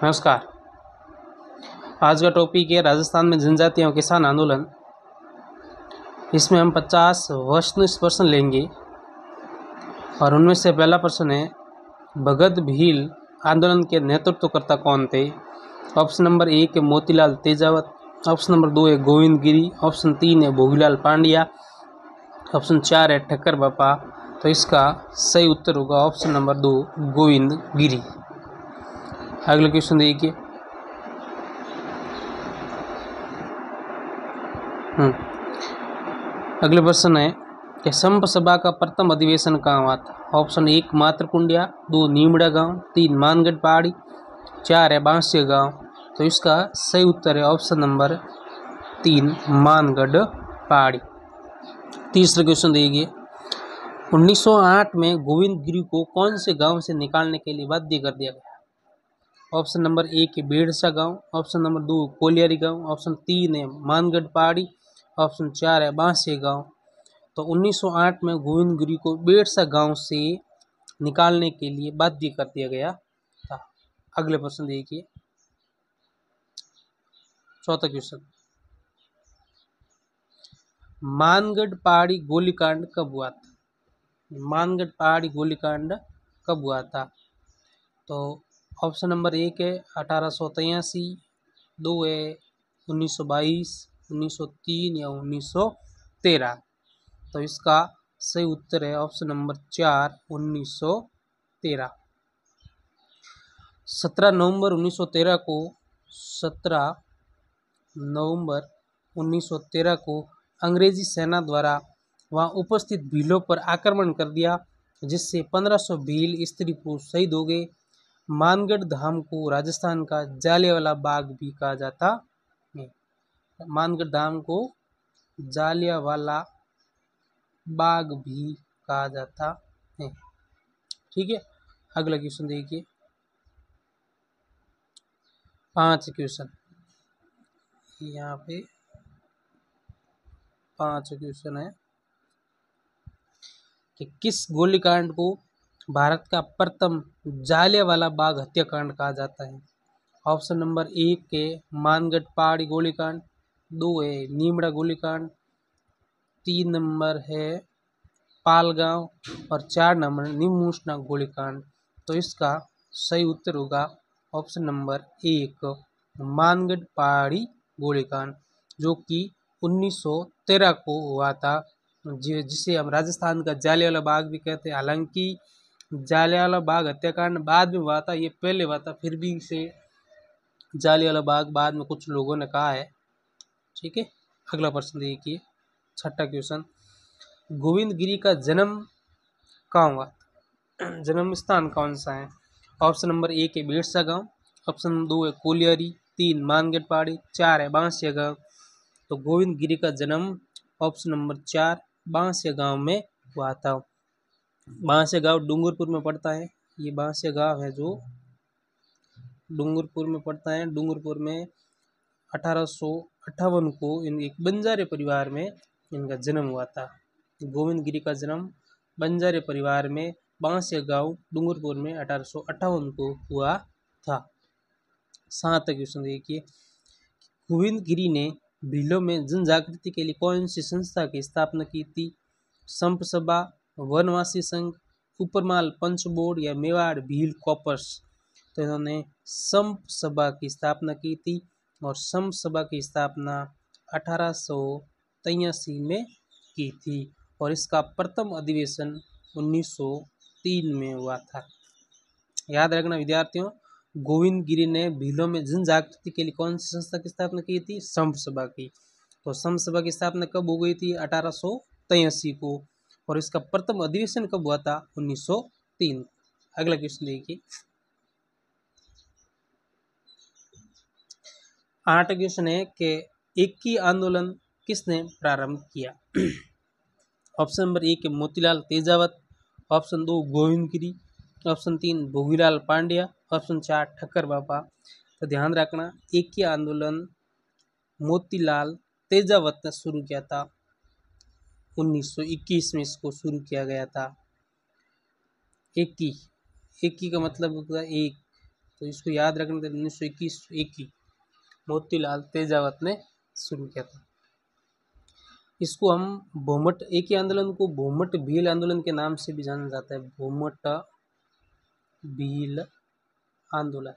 नमस्कार। आज का टॉपिक है राजस्थान में जनजातियों किसान आंदोलन। इसमें हम 50 वस्तुनिष्ठ प्रश्न लेंगे और उनमें से पहला प्रश्न है, भगत भील आंदोलन के नेतृत्वकर्ता कौन थे? ऑप्शन नंबर 1 है मोतीलाल तेजावत, ऑप्शन नंबर 2 है गोविंद गिरी, ऑप्शन 3 है भोगीलाल पांड्या, ऑप्शन 4 है ठक्कर बापा। तो इसका सही उत्तर होगा ऑप्शन नंबर 2 गोविंद गिरी। अगला क्वेश्चन देखिए। अगले प्रश्न है कि संप सभा का प्रथम अधिवेशन कहाँ हुआ था? ऑप्शन 1 मातरकुंडिया, 2 नीमड़ा गांव, 3 मानगढ़ पहाड़ी, 4 है बांसिया गांव। तो इसका सही उत्तर है ऑप्शन नंबर 3 मानगढ़ पहाड़ी। तीसरा क्वेश्चन देखिए। 1908 में गोविंद गिरी को कौन से गांव से निकालने के लिए बाध्य कर दिया गया? ऑप्शन नंबर 1 है बेड़सा गांव, ऑप्शन नंबर 2 कोलियारी गांव, ऑप्शन 3 है मानगढ़ पहाड़ी, ऑप्शन 4 है बांसिया गांव। तो 1908 में गोविंद गिरी को बेड़सा गांव से निकालने के लिए बाध्य कर दिया गया था। अगले प्रश्न देखिए। चौथा क्वेश्चन, मानगढ़ पहाड़ी गोलीकांड कब हुआ था? मानगढ़ पहाड़ी गोलीकांड कब हुआ था? तो ऑप्शन नंबर 1 है 1883, 2 है 1922, 1903 या 1913। तो इसका सही उत्तर है ऑप्शन नंबर 4 1913। 17 नवंबर 1913 को अंग्रेजी सेना द्वारा वहां उपस्थित भीलों पर आक्रमण कर दिया, जिससे 1500 भील स्त्री पुरुष शहीद हो गए। मानगढ़ धाम को राजस्थान का जालियांवाला बाग भी कहा जाता है। मानगढ़ धाम को जालियांवाला बाग भी कहा जाता है। ठीक है, अगला क्वेश्चन देखिए। 5 क्वेश्चन, यहाँ पे 5 क्वेश्चन है कि किस गोलीकांड को भारत का प्रथम जालियांवाला बाग हत्याकांड कहा जाता है? ऑप्शन नंबर 1 है मानगढ़ पहाड़ी गोलीकांड, 2 है नीमड़ा गोलीकांड, 3 नंबर है पालगांव और 4 नंबर निमूसना गोलीकांड। तो इसका सही उत्तर होगा ऑप्शन नंबर 1 मानगढ़ पहाड़ी गोलीकांड, जो कि 1913 को हुआ था, जिसे हम राजस्थान का जालियांवाला बाग भी कहते हैं। हालांकि जालियांवाला बाग हत्याकांड बाद में हुआ था, ये पहले हुआ था, फिर भी इसे जालियांवाला बाग बाद में कुछ लोगों ने कहा है। ठीक है, अगला प्रश्न देखिए। 6ठा क्वेश्चन, गोविंद गिरी का जन्म कहाँ हुआ? जन्म स्थान कौन सा है? ऑप्शन नंबर 1 है बेड़सा गांव, ऑप्शन नंबर 2 है कोलियारी, 3 मानगढ़ पहाड़ी, 4 है बांसिया गांव। तो गोविंद गिरी का जन्म ऑप्शन नंबर 4 बांसिया गांव में हुआ था। बांसिया गांव डूंगरपुर में पड़ता है। ये बांसिया गांव है जो डूंगरपुर में पड़ता है। डूंगरपुर में 1858 को इन एक बंजारे परिवार में इनका जन्म हुआ था। गोविंद गिरी का जन्म बंजारे परिवार में बांसिया गांव डूंगरपुर में 1858 को हुआ था। 7 क्वेश्चन देखिए। गोविंद गिरी ने भीलों में जन जागृति के लिए कौन सी संस्था की स्थापना की थी? संप सभा, वनवासी संघ, उपरमाल पंच बोर्ड या मेवाड़ भील कॉपर्स। तो इन्होंने संप सभा की स्थापना की थी और संप सभा की स्थापना 1883 में की थी और इसका प्रथम अधिवेशन 1903 में हुआ था। याद रखना विद्यार्थियों, गोविंद गिरी ने भीलों में जन जागृति के लिए कौन सी संस्था की स्थापना की थी? संप सभा की। तो संप सभा की स्थापना कब हो गई थी? 1883 को। और इसका प्रथम अधिवेशन कब हुआ था? 1903। अगला क्वेश्चन देखिए। 8 क्वेश्चन है कि एकी आंदोलन किसने प्रारंभ किया? ऑप्शन नंबर 1 है मोतीलाल तेजावत, ऑप्शन 2 गोविंद गिरी, ऑप्शन 3 भोगीलाल पांड्या, ऑप्शन 4 ठक्कर बापा। तो ध्यान रखना, एकी आंदोलन मोतीलाल तेजावत ने शुरू किया था। 1921 में इसको शुरू किया गया था। एकी का मतलब होता है एक, तो इसको याद रखना, 1921 मोतीलाल तेजावत ने शुरू किया था। इसको हम भूमट, एक ही आंदोलन को भूमट भील आंदोलन के नाम से भी जाना जाता है। भूमट भील आंदोलन,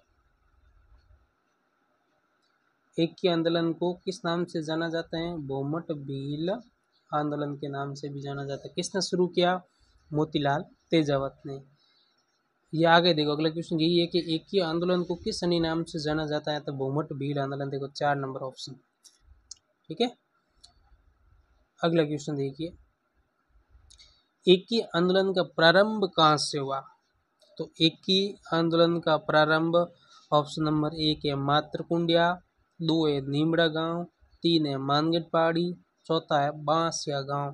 एक ही आंदोलन को किस नाम से जाना जाता है? भूमट भील आंदोलन के नाम से भी जाना जाता है। किसने शुरू किया? मोतीलाल तेजावत ने। ये आगे देखो, अगला क्वेश्चन यही है कि एक ही आंदोलन को किस अन्य नाम से जाना जाता है? तो भूमट भील आंदोलन। देखो 4 नंबर ऑप्शन, ठीक है। अगला क्वेश्चन देखिए, एक ही आंदोलन का प्रारंभ कहाँ से हुआ? तो एक ही आंदोलन का प्रारंभ ऑप्शन नंबर 1 है मातरकुंडिया, 2 है नीमड़ा गांव, 3 है मानगढ़ पहाड़ी, चौथा है बांसिया गांव।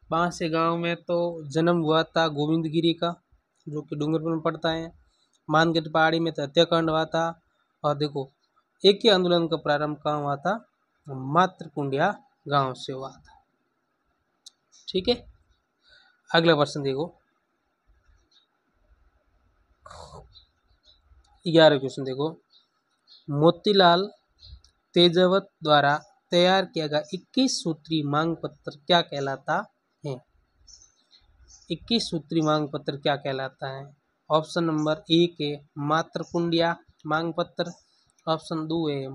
बांसिया गांव में तो जन्म हुआ था गोविंद गिरी का, जो कि डूंगरपुर में पड़ता है। मानगढ़ पहाड़ी में तो हत्याकांड हुआ था। और देखो, एक ही आंदोलन का प्रारंभ कहाँ हुआ था? मातरकुंडिया गांव से हुआ था, ठीक है। अगला प्रश्न देखो, 11 क्वेश्चन देखो, मोतीलाल तेजावत द्वारा तैयार किया गया 21 सूत्री मांग पत्र क्या कहलाता है? 21 सूत्री मांग पत्र क्या कहलाता है? ऑप्शन नंबर 1 है मातरकुंडिया मांग पत्र, ऑप्शन 2 है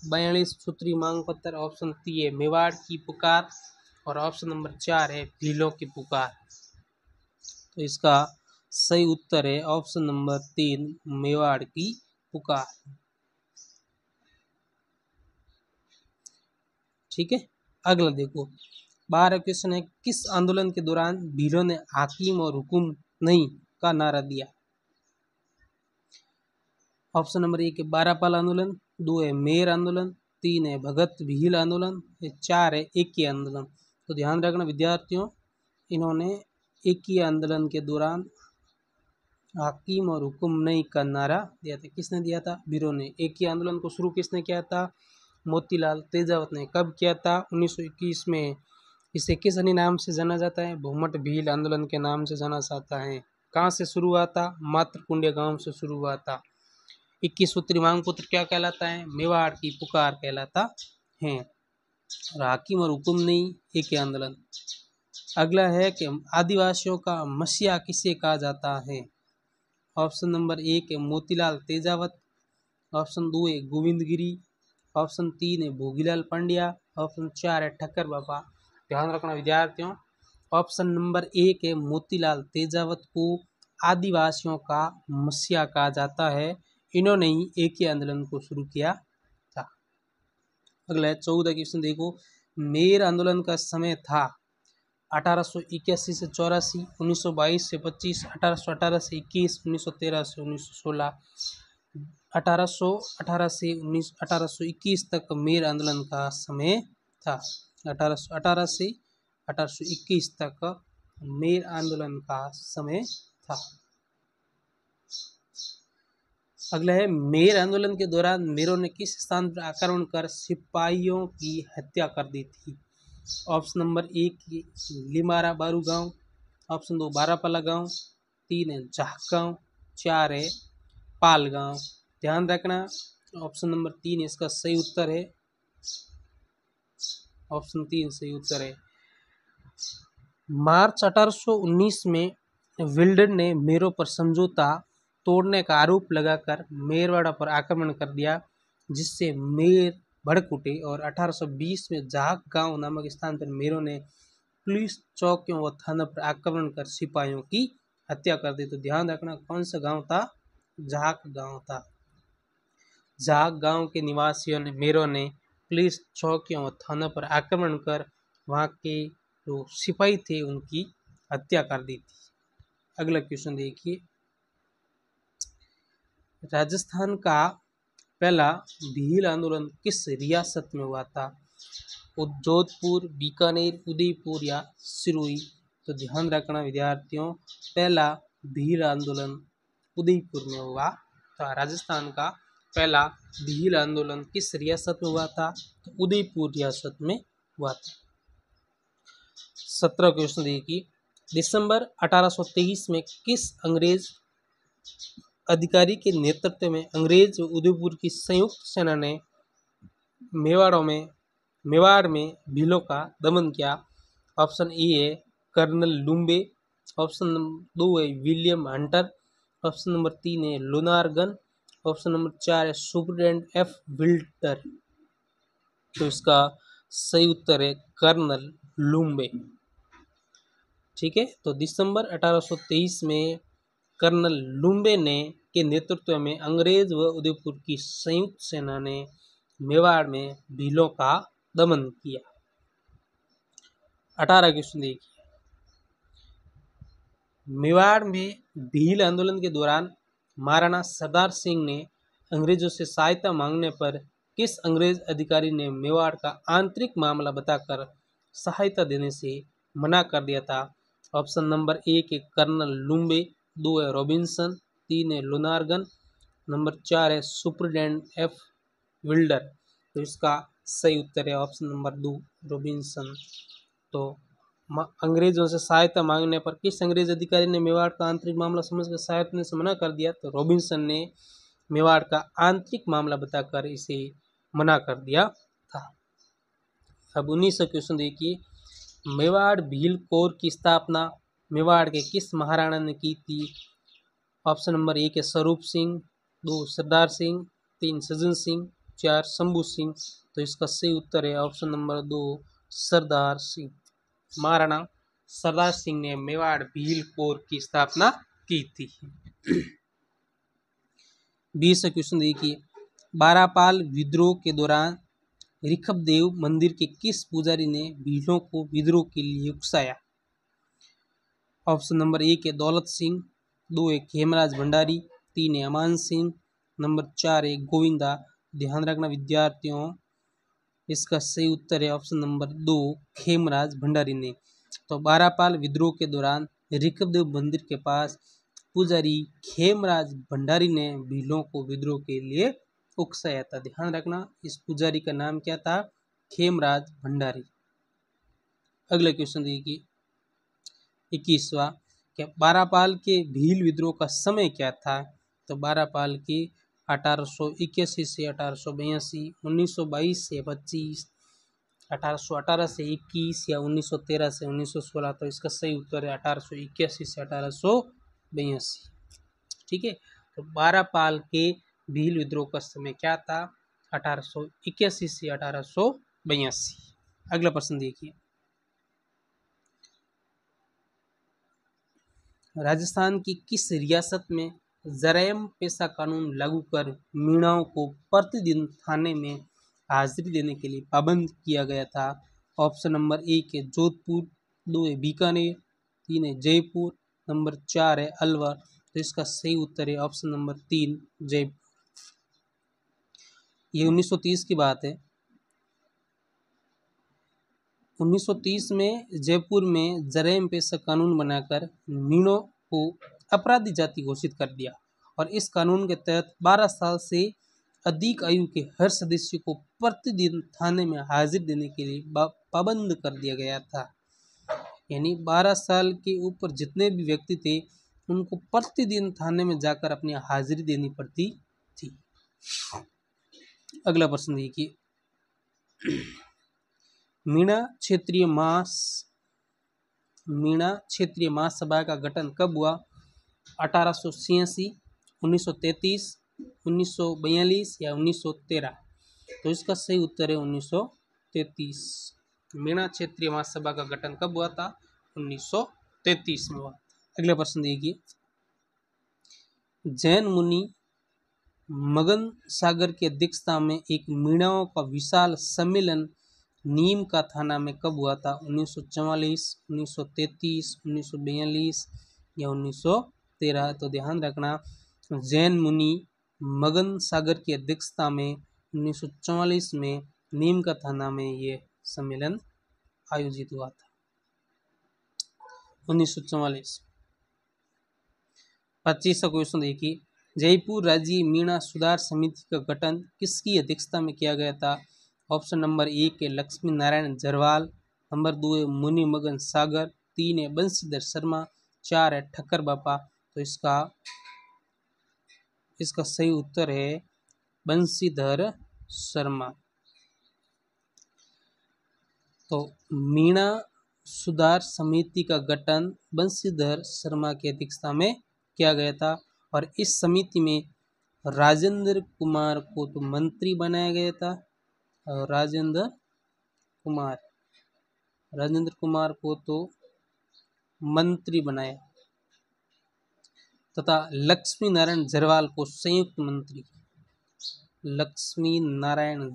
42 सूत्री मांग पत्र, ऑप्शन 3 है मेवाड़ की पुकार, और ऑप्शन नंबर 4 है भीलों की पुकार। तो इसका सही उत्तर है ऑप्शन नंबर 3 मेवाड़ की पुकार, ठीक है। अगला देखो, 12 क्वेश्चन है, किस आंदोलन के दौरान भीलों ने हाकिम और हुकुम नहीं का नारा दिया? ऑप्शन नंबर 1 है बारापाल आंदोलन, 2 है मेर आंदोलन, 3 है भगत भील आंदोलन, 4 है एक ही आंदोलन। तो ध्यान रखना विद्यार्थियों, इन्होंने एक ही आंदोलन के दौरान हाकिम और हुकुम नहीं का नारा दिया था। किसने दिया था? भीलों ने। एक ही आंदोलन को शुरू किसने किया था? मोतीलाल तेजावत ने। कब किया था? 1921 में। इसे किस अन्य नाम से जाना जाता है? भूमट भील आंदोलन के नाम से जाना जाता है। कहाँ से शुरू हुआ था? मातरकुंडिया गांव से शुरू हुआ था। 21 सूत्री मांग पत्र क्या कहलाता है? मेवाड़ की पुकार कहलाता है। और हाकिम और हुकुम नहीं एक ही आंदोलन। अगला है कि आदिवासियों का मसीहा किसे कहा जाता है? ऑप्शन नंबर 1 है मोतीलाल तेजावत, ऑप्शन 2 है गोविंद गिरी, ऑप्शन 3 है भोगीलाल पांड्या, ऑप्शन 4 है ठक्कर बाबा। ध्यान रखना विद्यार्थियों, ऑप्शन नंबर 1 है मोतीलाल तेजावत को आदिवासियों का मसीहा कहा जाता है। इन्होंने ही एक ही आंदोलन को शुरू किया था। अगला है 14 क्वेश्चन देखो, मेर आंदोलन का समय था 1881 से 84, 1922 से 25, 1818 से 21, 1913 से 1916। 1818 से 1821 तक मेर आंदोलन का समय था। 1818 से 1821 तक मेर आंदोलन का समय था। अगला है मेर आंदोलन के दौरान मेरों ने किस स्थान पर आक्रमण कर सिपाहियों की हत्या कर दी थी? ऑप्शन नंबर 1 लिमारा बारू गांव, ऑप्शन 2 बारापाला गांव, 3 है झाक गांव, 4 है पाल गांव। ध्यान रखना ऑप्शन नंबर 3 इसका सही उत्तर है। ऑप्शन 3 सही उत्तर है। मार्च 1819 में विल्डन ने मेरों पर समझौता तोड़ने का आरोप लगाकर मेरवाड़ा पर आक्रमण कर दिया, जिससे मेर भड़क उठे और 1820 में झाक गांव नामक स्थान पर मेरों ने पुलिस चौकियों व थानों पर आक्रमण कर सिपाहियों की हत्या कर दी। तो ध्यान रखना कौन सा गांव था? झाक गांव था। झाक गांव के निवासियों ने मेरों ने पुलिस चौकियों व थानों पर आक्रमण कर वहां के जो सिपाही थे उनकी हत्या कर दी थी। अगला क्वेश्चन देखिए, राजस्थान का पहला भील आंदोलन किस रियासत में हुआ था? जोधपुर, बीकानेर, उदयपुर या सिरोही? तो ध्यान रखना विद्यार्थियों, पहला भील आंदोलन उदयपुर में हुआ था। राजस्थान का पहला भील आंदोलन किस रियासत में हुआ था? तो उदयपुर रियासत में हुआ था। 17 क्वेश्चन देखिए, दिसंबर 1823 में किस अंग्रेज अधिकारी के नेतृत्व में अंग्रेज व उदयपुर की संयुक्त सेना ने मेवाड़ में भीलों का दमन किया? ऑप्शन ए है कर्नल लुम्बे, ऑप्शन नंबर 2 है विलियम हंटर, ऑप्शन नंबर 3 है लोनारगन, ऑप्शन नंबर 4 है सुपरिटेंडेंट एफ विल्टर। तो इसका सही उत्तर है कर्नल लुम्बे। ठीक है, तो दिसंबर 1823 में कर्नल लुम्बे ने के नेतृत्व में अंग्रेज व उदयपुर की संयुक्त सेना ने मेवाड़ में भीलों का दमन किया। 18 क्वेश्चन देखिए, मेवाड़ में भील आंदोलन के दौरान महाराणा सरदार सिंह ने अंग्रेजों से सहायता मांगने पर किस अंग्रेज अधिकारी ने मेवाड़ का आंतरिक मामला बताकर सहायता देने से मना कर दिया था? ऑप्शन नंबर 1 है कर्नल लुम्बे, 2 है रॉबिन्सन, 3 है लोनारगन, नंबर 4 है सुपरिटेंडेंट एफ विल्डर। तो इसका सही उत्तर है ऑप्शन नंबर 2 रॉबिन्सन। तो अंग्रेजों से सहायता मांगने पर किस अंग्रेज अधिकारी ने मेवाड़ का आंतरिक मामला समझकर सहायता देने से मना कर दिया? तो रॉबिन्सन ने मेवाड़ का आंतरिक मामला बताकर इसे मना कर दिया था। अब 19 क्वेश्चन देखिए, मेवाड़ भील कोर की स्थापना मेवाड़ के किस महाराणा ने की थी? ऑप्शन नंबर 1 है स्वरूप सिंह, 2 सरदार सिंह, 3 सज्जन सिंह, 4 शंभू सिंह। तो इसका सही उत्तर है ऑप्शन नंबर 2 सरदार सिंह। महाराणा सरदार सिंह ने मेवाड़ भील कोर की स्थापना की थी। 20 क्वेश्चन देखिए, बारापाल विद्रोह के दौरान ऋखबदेव मंदिर के किस पुजारी ने भीलों को विद्रोह के लिए उकसाया? ऑप्शन नंबर 1 है दौलत सिंह, 2 है खेमराज भंडारी, 3 है अमान सिंह, नंबर 4 है गोविंदा। ध्यान रखना विद्यार्थियों, इसका सही उत्तर है ऑप्शन नंबर 2 खेमराज भंडारी ने। तो बारापाल विद्रोह के दौरान ऋखबदेव मंदिर के पास पुजारी खेमराज भंडारी ने भीलों को विद्रोह के लिए उकसाया था। ध्यान रखना इस पुजारी का नाम क्या था? खेमराज भंडारी। अगला क्वेश्चन देखिए 21वां, क्या बारापाल के भील विद्रोह का समय क्या था? तो बारापाल की 1881 से 1882, 1922 से 25, 1818 से 21 या 1913 से 1916। तो इसका सही उत्तर है 1881 से 1882। ठीक है, तो बारापाल के भील विद्रोह का समय क्या था? 1881 से 1882। अगला प्रश्न देखिए, राजस्थान की किस रियासत में जरायम पेशा कानून लागू कर मीणाओं को प्रतिदिन थाने में हाजिरी देने के लिए पाबंद किया गया था? ऑप्शन नंबर 1 है जोधपुर, 2 है बीकानेर, 3 है जयपुर, नंबर 4 है अलवर। तो इसका सही उत्तर है ऑप्शन नंबर 3 जयपुर। ये 1930 की बात है। 1930 में जयपुर में जरायम पेशा कानून बनाकर मीणों को अपराधी जाति घोषित कर दिया और इस कानून के तहत 12 साल से अधिक आयु के हर सदस्य को प्रतिदिन थाने में हाजिर देने के लिए पाबंद कर दिया गया था। यानी 12 साल के ऊपर जितने भी व्यक्ति थे उनको प्रतिदिन थाने में जाकर अपनी हाजिरी देनी पड़ती थी। अगला प्रश्न देखिए, मीणा क्षेत्रीय महासभा का गठन कब हुआ? 1886, 1933, 1942 या 1913। तो इसका सही उत्तर है 1933। मीणा क्षेत्रीय महासभा का गठन कब हुआ था? 1933 में हुआ। अगला प्रश्न देखिए, जैन मुनि मगन सागर की अध्यक्षता में एक मीणाओं का विशाल सम्मेलन नीम का थाना में कब हुआ था? 1944, 1933, 1942 या 1913। तो ध्यान रखना जैन मुनि मगन सागर की अध्यक्षता में 1944 में नीम का थाना में ये सम्मेलन आयोजित हुआ था। 1944। 25वां क्वेश्चन देखिए, जयपुर राज्य मीणा सुधार समिति का गठन किसकी अध्यक्षता में किया गया था? ऑप्शन नंबर 1 है लक्ष्मी नारायण जरवाल, नंबर 2 है मुनि मगन सागर, 3 है बंशीधर शर्मा, 4 है ठक्कर बापा। तो इसका इसका सही उत्तर है बंशीधर शर्मा। तो मीणा सुधार समिति का गठन बंशीधर शर्मा की अध्यक्षता में किया गया था और इस समिति में राजेंद्र कुमार को तो मंत्री बनाया गया था और राजेंद्र कुमार को तो मंत्री बनाया तथा लक्ष्मी नारायण झरवाल को संयुक्त मंत्री। लक्ष्मी नारायण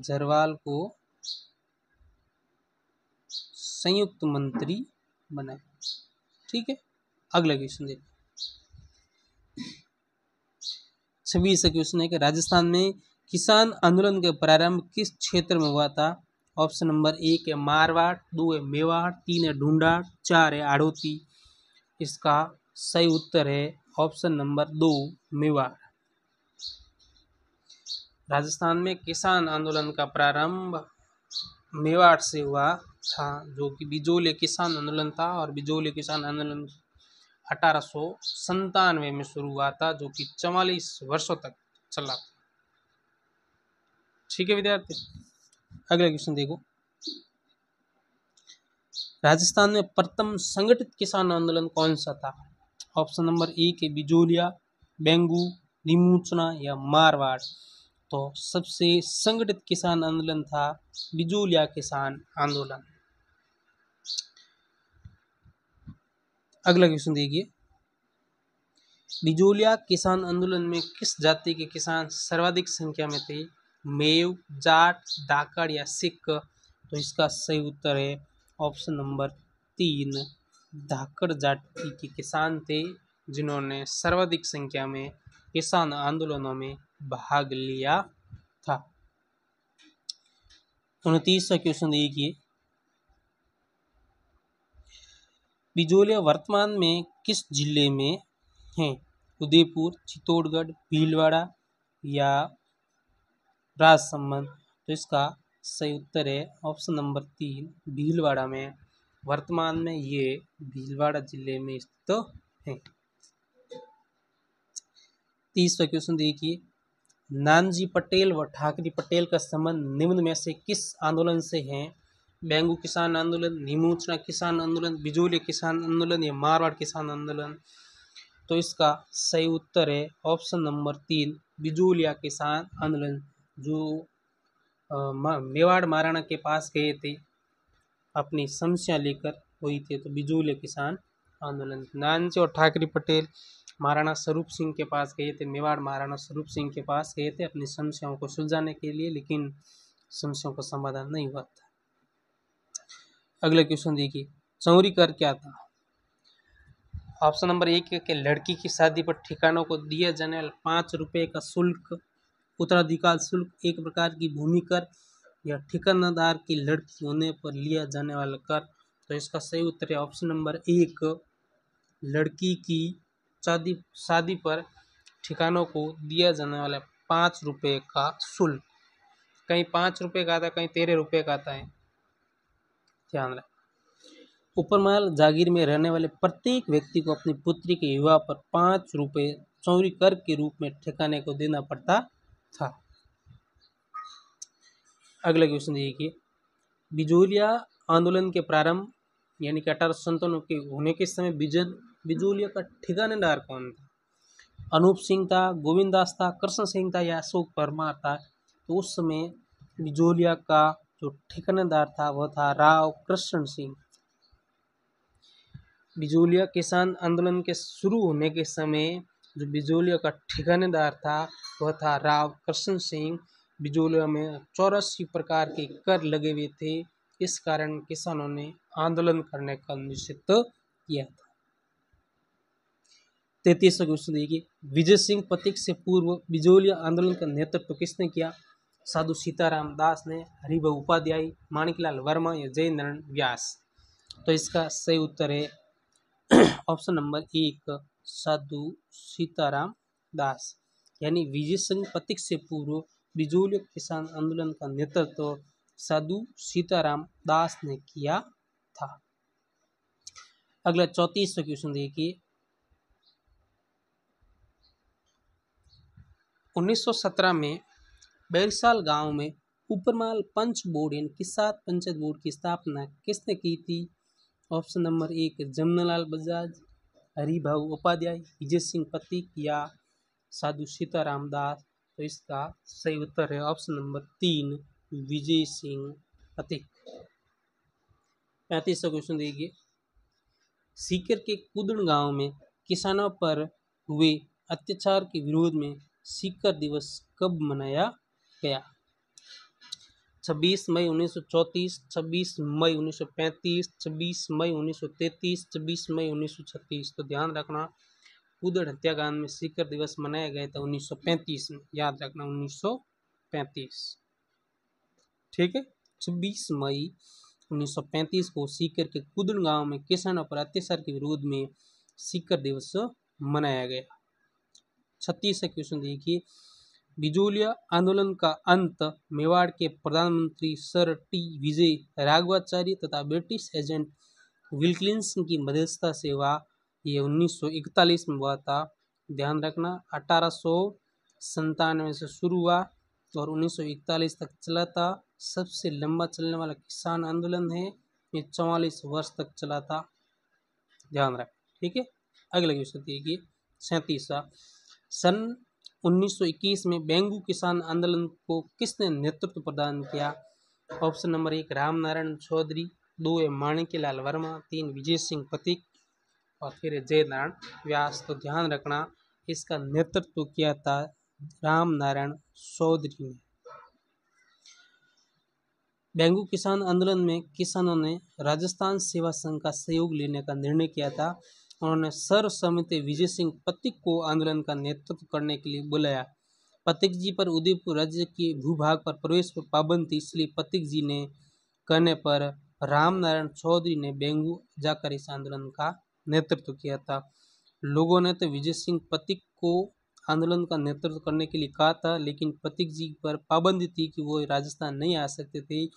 झरवाल को संयुक्त मंत्री बनाए। ठीक है, अगला क्वेश्चन देखिए। 26 क्वेश्चन है कि राजस्थान में किसान आंदोलन का प्रारंभ किस क्षेत्र में हुआ था? ऑप्शन नंबर 1 है मारवाड़, 2 है मेवाड़, 3 है ढूंढा, 4 है आड़ोती। इसका सही उत्तर है ऑप्शन नंबर 2 मेवाड़। राजस्थान में किसान आंदोलन का प्रारंभ मेवाड़ से हुआ था, जो कि बिजोलिया किसान आंदोलन था और बिजोलिया किसान आंदोलन 1897 में शुरू हुआ था, जो कि 44 वर्षों तक चला। ठीक है विद्यार्थी, अगला क्वेश्चन देखो। राजस्थान में प्रथम संगठित किसान आंदोलन कौन सा था? ऑप्शन नंबर 1 है बिजोलिया, बेंगू, निमूचना या मारवाड़। तो सबसे संगठित किसान आंदोलन था बिजोलिया किसान आंदोलन। अगला क्वेश्चन देखिए। बिजोलिया किसान आंदोलन में किस जाति के किसान सर्वाधिक संख्या में थे? मेव, जाट, धाकड़ या सिख। तो इसका सही उत्तर है ऑप्शन नंबर 3 धाकड़ जाति के किसान थे, जिन्होंने सर्वाधिक संख्या में किसान आंदोलनों में भाग लिया था। 29वां क्वेश्चन देखिए। बिजोलिया वर्तमान में किस जिले में है? उदयपुर, चित्तौड़गढ़, भीलवाड़ा या राजसमंद। तो इसका सही उत्तर है ऑप्शन नंबर 3 भीलवाड़ा में। वर्तमान में ये भीलवाड़ा जिले में स्थित है। 30वां क्वेश्चन देखिए। नानजी पटेल व ठाकरी पटेल का संबंध निम्न में से किस आंदोलन से है? बेंगू किसान आंदोलन, निमोचना किसान आंदोलन, बिजोलिया किसान आंदोलन या मारवाड़ किसान आंदोलन। तो इसका सही उत्तर है ऑप्शन नंबर 3 बिजोलिया किसान आंदोलन, जो मेवाड़ महाराणा के पास गए थे अपनी समस्या लेकर हुई थी। तो बिजोलिया किसान आंदोलन। नानजी और ठाकरी पटेल महाराणा स्वरूप सिंह के पास गए थे, मेवाड़ महाराणा स्वरूप सिंह के पास गए थे अपनी समस्याओं को सुलझाने के लिए, लेकिन समस्याओं का समाधान नहीं हुआ था। अगला क्वेश्चन देखिए। चौरी कर क्या था? ऑप्शन नंबर 1 है कि लड़की की शादी पर ठिकानों को दिया जाने वाला 5 रुपये का शुल्क, उत्तराधिकार शुल्क, एक प्रकार की भूमि कर या ठिकानेदार की लड़की होने पर लिया जाने वाला कर। तो इसका सही उत्तर है ऑप्शन नंबर 1 लड़की की शादी पर ठिकानों को दिया जाने वाला 5 रुपये का शुल्क। कहीं 5 रुपये का आता है, कहीं 13 रुपये का आता है, ध्यान रखें। उपरमहल जागीर में रहने वाले प्रत्येक व्यक्ति को अपनी पुत्री के विवाह पर 5 रुपये चौरी कर के रूप में ठिकाने को देना पड़ता था। अगला क्वेश्चन देखिए। बिजोलिया आंदोलन के प्रारंभ यानी कि 1857 के होने के समय बिजोलिया का ठिकानेदार कौन था? अनूप सिंह था, गोविंद दास था, कृष्ण सिंह था या अशोक परमार था। तो उस समय बिजोलिया का जो ठिकानेदार था वह था राव कृष्ण सिंह। बिजोलिया किसान आंदोलन के शुरू होने के समय जो बिजोलिया का ठिकानेदार था वह था राव कृष्ण सिंह। बिजोलिया में 84 प्रकार के कर लगे हुए थे, इस कारण किसानों ने आंदोलन करने का निश्चित किया था। 33वां क्वेश्चन देखिए। विजय सिंह पथिक से पूर्व बिजोलिया आंदोलन का नेतृत्व किसने किया? साधु सीताराम दास ने, हरिभाऊ उपाध्याय, माणिकलाल वर्मा या जय नारायण व्यास। तो इसका सही उत्तर है ऑप्शन नंबर 1 साधु सीताराम दास। यानी विजय सिंह पथिक से पूर्व बिजोलिया किसान आंदोलन का नेतृत्व साधु सीताराम दास ने किया अगला 34वां क्वेश्चन देखिए, 1917 में बैरसाल गांव में उपरमाल पंच बोर्ड यानी किसात पंचायत बोर्ड की स्थापना किसने की थी? ऑप्शन नंबर 1 जमनालाल बजाज, हरिभाऊ उपाध्याय, विजय सिंह पथिक या साधु सीताराम दास। तो इसका सही उत्तर है option number 3 Vijay Singh Pathik. 35वां question देखिए, सीकर के कुदन गांव में किसानों पर हुए अत्याचार के विरोध में सीकर दिवस कब मनाया गया? 26 मई 1934, 26 मई 1935, 26 मई 1933, 26 मई 1936। तो ध्यान रखना, कुदन हत्याकांड में सीकर दिवस मनाया गया था 1935 में, याद रखना 1935। ठीक है, 26 मई 1935 को सीकर के कुदन गांव में किसानों पर अत्याचार के विरोध में सीकर दिवस मनाया गया। 36वां क्वेश्चन देखिए, बिजोलिया आंदोलन का अंत मेवाड़ के प्रधानमंत्री सर टी विजय राघवाचारी तथा ब्रिटिश एजेंट विल्किंसन की मध्यस्थता से हुआ। ये 1941 में हुआ था। ध्यान रखना, 1897 से शुरू हुआ और 1941 तक चला था। सबसे लंबा चलने वाला किसान आंदोलन है, ये 44 वर्ष तक चला था। ध्यान रख, ठीक है। अगला क्वेश्चन देखिए, 37वां, सन 1921 में बेंगू किसान आंदोलन को किसने नेतृत्व प्रदान किया? ऑप्शन नंबर 1 राम नारायण चौधरी, 2 है माणिक्यलाल वर्मा, 3 विजय सिंह पथिक और फिर जय नारायण व्यास। तो ध्यान रखना, इसका नेतृत्व किया था राम नारायण चौधरी ने। बेंगू किसान आंदोलन में किसानों ने राजस्थान सेवा संघ का सहयोग लेने का निर्णय किया था। उन्होंने सर्वसम्मति विजय सिंह पथिक को आंदोलन का नेतृत्व करने के लिए बुलाया। पथिक जी पर उदयपुर राज्य के भूभाग पर प्रवेश पर पाबंदी थी, इसलिए पथिक जी ने कहने पर राम नारायण चौधरी ने बेंगू जाकर इस आंदोलन का नेतृत्व किया था। लोगों ने तो विजय सिंह पथिक को आंदोलन का नेतृत्व करने के लिए कहा था, लेकिन पथिक जी पर पाबंदी थी कि वो राजस्थान नहीं आ सकते थे,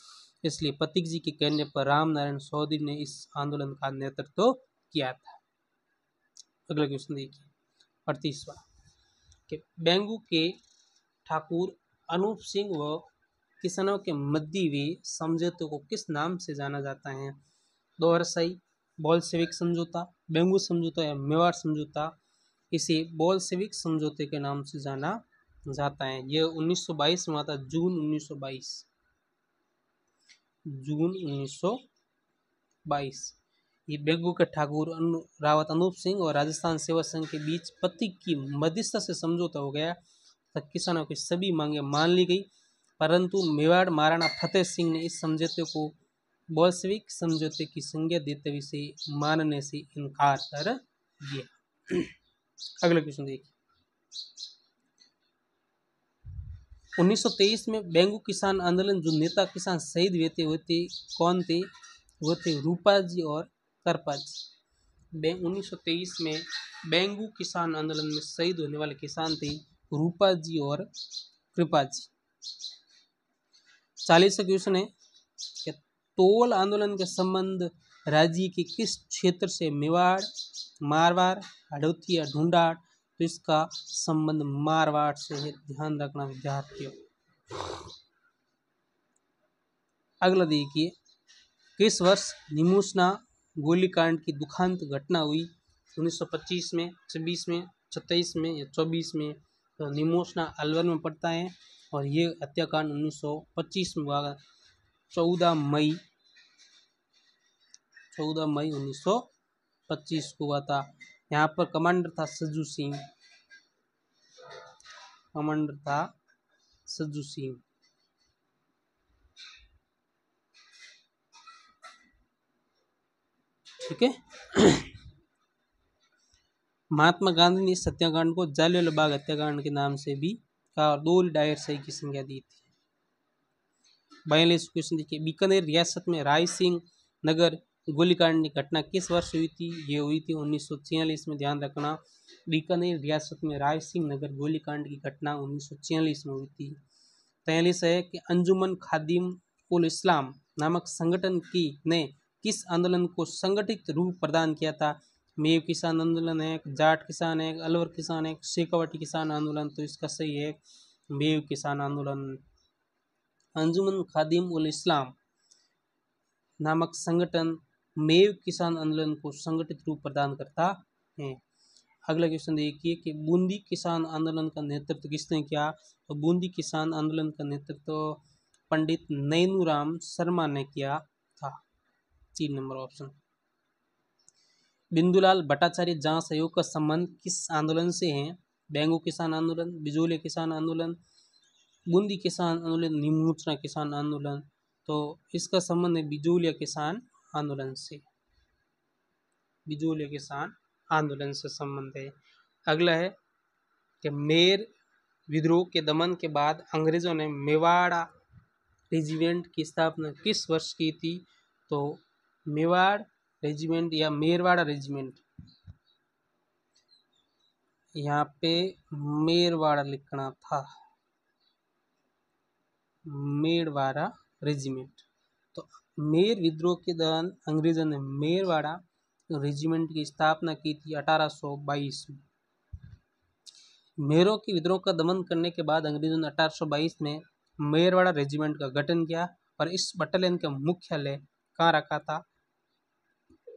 इसलिए पथिक जी के कहने पर राम नारायण चौधरी ने इस आंदोलन का नेतृत्व किया था। अगला क्वेश्चन देखिए, 38वां, कि बेंगू के ठाकुर अनूप सिंह व किसानों के मध्य हुए समझौते को किस नाम से जाना जाता है? दोरसाई, बोल्शेविक समझौता, बेंगू समझौता या मेवाड़ समझौता। इसे बोल्शेविक समझौते के नाम से जाना जाता है। यह 1922 में हुआ था, जून 1922। ये बेंगू के ठाकुर रावत अनूप सिंह और राजस्थान सेवा संघ के बीच पथिक की मध्यस्थता से समझौता हो गया तब किसानों की सभी मांगे मान ली गई, परंतु मेवाड़ महाराणा फतेह सिंह ने इस समझौते को बोल्शेविक समझौते की संज्ञा देते हुए इसे मानने से इनकार कर दिया। अगला क्वेश्चन देखिए, 1923 में बेंगू किसान आंदोलन जो नेता किसान शहीद हुए थे कौन थे? वो थे रूपा जी और करपा जी। 1923 में बेंगू किसान आंदोलन में शहीद होने वाले किसान थे रूपा जी और कृपा जी। 40वां क्वेश्चन है कि तोल आंदोलन के संबंध राज्य के किस क्षेत्र से? मेवाड़, मारवाड़, हड़ौती या ढूंढाड़। तो इसका संबंध मारवाड़ से है, ध्यान रखना विद्यार्थियों। अगला देखिए, किस वर्ष निमोशना गोलीकांड की दुखांत घटना हुई? 1925 में, 26 में, 27 में या 24 में? तो निमोशना अलवर में पड़ता है और ये हत्याकांड 1925 में हुआ, 14 मई 1925 को हुआ था। यहाँ पर कमांडर था सज्जू सिंह, ठीक है। महात्मा गांधी ने इस हत्याकांड को जालियांवाला बाग हत्याकांड के नाम से भी कहा और 2 डायर सही की संज्ञा दी थी। 42 क्वेश्चन देखिए, बीकानेर रियासत में राय सिंह नगर गोलीकांड की घटना किस वर्ष हुई थी? ये हुई थी 1946 में, ध्यान रखना। बीकानेर रियासत में राय सिंह नगर गोलीकांड की घटना 1946 में हुई थी। 43 है कि अंजुमन खादिम उल इस्लाम नामक संगठन ने किस आंदोलन को संगठित रूप प्रदान किया था? मेव किसान आंदोलन है, जाट किसान है, अलवर किसान है, शेखावटी किसान आंदोलन। तो इसका सही है मेव किसान आंदोलन। अंजुमन खादिम उल इस्लाम नामक संगठन मेव किसान आंदोलन को संगठित रूप प्रदान करता है। अगला क्वेश्चन देखिए कि बूंदी किसान आंदोलन का नेतृत्व किसने किया? तो बूंदी किसान आंदोलन का नेतृत्व पंडित नैनूराम शर्मा ने किया था। 3 नंबर ऑप्शन। बिंदुलाल भट्टाचार्य जहाँ सहयोग का संबंध किस आंदोलन से है? बेंगू किसान आंदोलन, बिजोलिया किसान आंदोलन, बूंदी किसान आंदोलन, निमोचना किसान आंदोलन। तो इसका संबंध है बिजोलिया किसान आंदोलन से। बिजोलिया किसान आंदोलन से संबंध है। अगला है कि मेर विद्रोह के दमन के बाद अंग्रेजों ने मेवाड़ा रेजिमेंट की स्थापना किस वर्ष की थी? तो मेवाड़ रेजिमेंट या मेरवाड़ा रेजिमेंट, यहाँ पे मेरवाड़ा लिखना था, मेरवाड़ा रेजिमेंट। तो मेर विद्रोह के दौरान अंग्रेजों ने मेरवाड़ा रेजिमेंट की स्थापना की थी 1822 में। मेरों के विद्रोह का दमन करने के बाद अंग्रेजों ने 1822 में मेरवाड़ा रेजिमेंट का गठन किया और इस बटालियन का मुख्यालय कहाँ रखा था?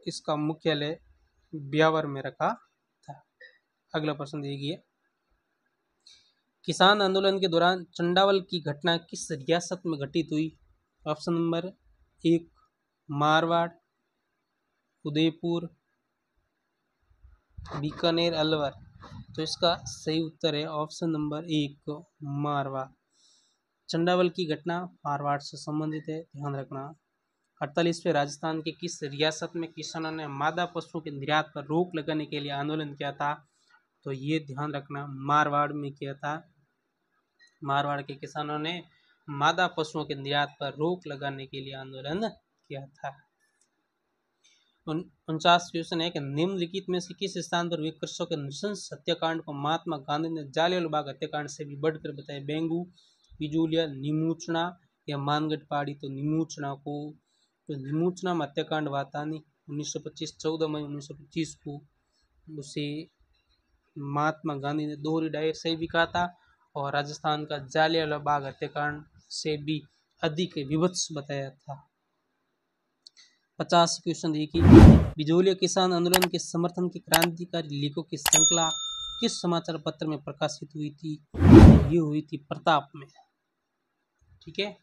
इसका मुख्यालय ब्यावर में रखा था। अगला प्रश्न देखिए, किसान आंदोलन के दौरान चंडावल की घटना किस रियासत में घटित हुई? Option number 1 Marwar, Udaipur, Bikaner, Alwar. तो इसका सही उत्तर है ऑप्शन नंबर 1 मारवाड़। चंडावल की घटना मारवाड़ से संबंधित है, ध्यान रखना। 48वें राजस्थान के किस रियासत में किसानों ने मादा पशुओं के निर्यात पर रोक लगाने के लिए आंदोलन किया था? तो ये ध्यान रखना, मारवाड़ में किया था। मारवाड़ के किसानों ने मादा पशुओं के निर्यात पर रोक लगाने के लिए आंदोलन किया था। 49 क्वेश्चन है कि निम्नलिखित में से किस स्थान पर हुए कृषकों के नृशंस हत्याकांड को महात्मा गांधी ने जालियांवाला बाग हत्याकांड से भी बढ़कर बताया? बेंगू, बिजोलिया, निमोचना या मानगढ़ पहाड़ी। तो निमोचना को, तो निमोचना में हत्याकांड हुआ था नहीं 1925, 14 मई 1925 को। उसे महात्मा गांधी ने दोहरी डायरी से भी कहा था और राजस्थान का जालियांवाला बाग हत्याकांड से भी अधिक विभत्स बताया था। 50 क्वेश्चन देखिए, बिजोलिया किसान आंदोलन के समर्थन की क्रांतिकारी लेखों की श्रृंखला किस समाचार पत्र में प्रकाशित हुई थी? ये हुई थी प्रताप में। ठीक है।